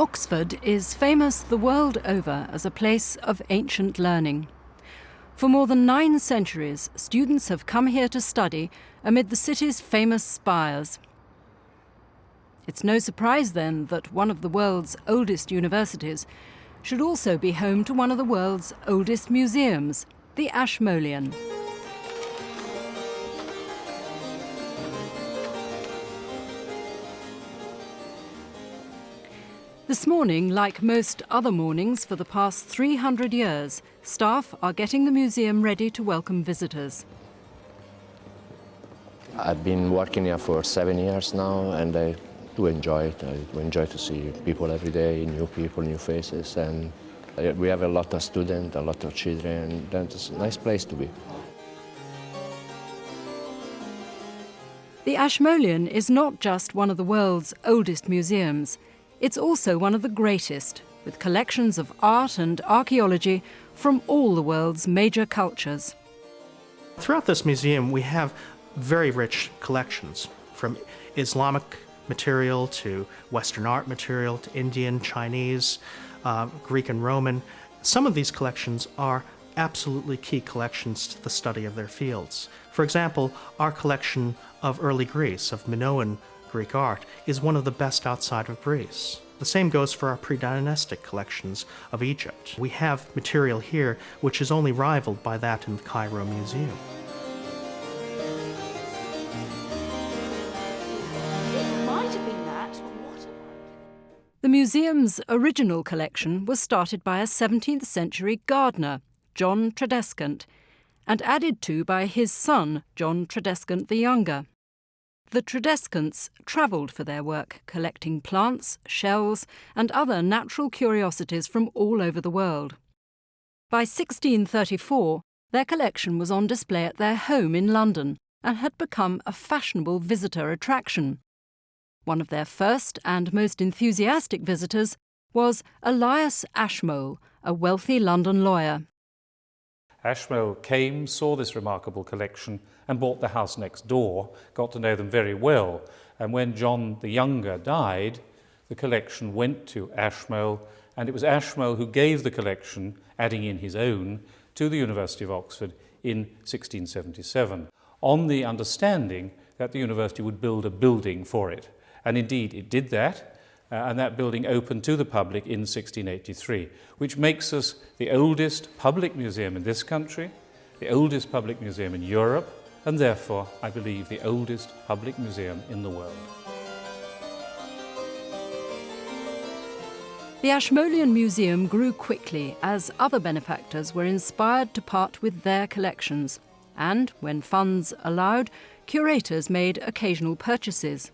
Oxford is famous the world over as a place of ancient learning. For more than 9 centuries, students have come here to study amid the city's famous spires. It's no surprise then that one of the world's oldest universities should also be home to one of the world's oldest museums, the Ashmolean. This morning, like most other mornings for the past 300 years, staff are getting the museum ready to welcome visitors. I've been working here for 7 years now, and I do enjoy it. I do enjoy to see people every day, new people, new faces, and we have a lot of students, a lot of children, and it's a nice place to be. The Ashmolean is not just one of the world's oldest museums. It's also one of the greatest, with collections of art and archaeology from all the world's major cultures. Throughout this museum, we have very rich collections, from Islamic material to Western art material to Indian, Chinese, Greek and Roman. Some of these collections are absolutely key collections to the study of their fields. For example, our collection of early Greece, of Minoan Greek art, is one of the best outside of Greece. The same goes for our pre-dynastic collections of Egypt. We have material here which is only rivaled by that in the Cairo Museum. The museum's original collection was started by a 17th century gardener, John Tredescant, and added to by his son, John Tredescant the Younger. The Tredescants travelled for their work, collecting plants, shells, and other natural curiosities from all over the world. By 1634, their collection was on display at their home in London and had become a fashionable visitor attraction. One of their first and most enthusiastic visitors was Elias Ashmole, a wealthy London lawyer. Ashmole came, saw this remarkable collection and bought the house next door, got to know them very well, and when John the Younger died, the collection went to Ashmole, and it was Ashmole who gave the collection, adding in his own, to the University of Oxford in 1677, on the understanding that the university would build a building for it. And indeed it did that, and that building opened to the public in 1683, which makes us the oldest public museum in this country, the oldest public museum in Europe, and therefore, I believe, the oldest public museum in the world. The Ashmolean Museum grew quickly as other benefactors were inspired to part with their collections, and, when funds allowed, curators made occasional purchases.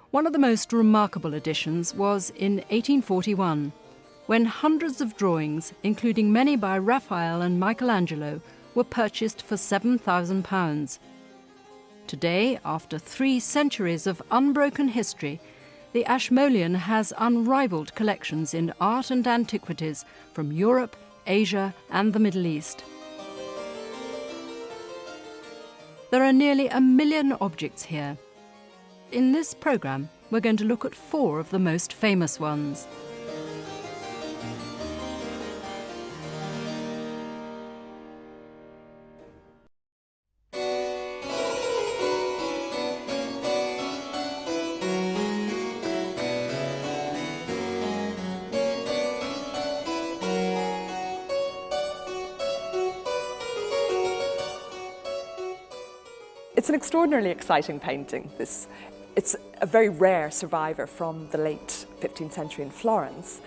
One of the most remarkable additions was in 1841, when hundreds of drawings, including many by Raphael and Michelangelo, were purchased for £7,000. Today, after 3 centuries of unbroken history, the Ashmolean has unrivaled collections in art and antiquities from Europe, Asia and the Middle East. There are nearly 1 million objects here. In this programme, we're going to look at 4 of the most famous ones. It's an extraordinarily exciting painting. It's a very rare survivor from the late 15th century in Florence.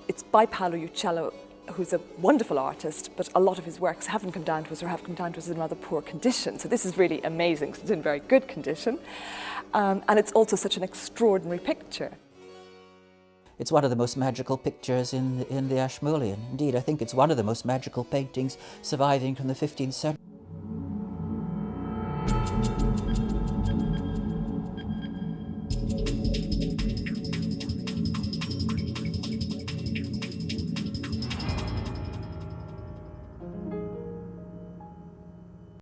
It's by Paolo Uccello, who's a wonderful artist, but a lot of his works haven't come down to us or have come down to us in rather poor condition. So this is really amazing, because it's in very good condition. And it's also such an extraordinary picture. It's one of the most magical pictures in the Ashmolean. Indeed, I think it's one of the most magical paintings surviving from the 15th century.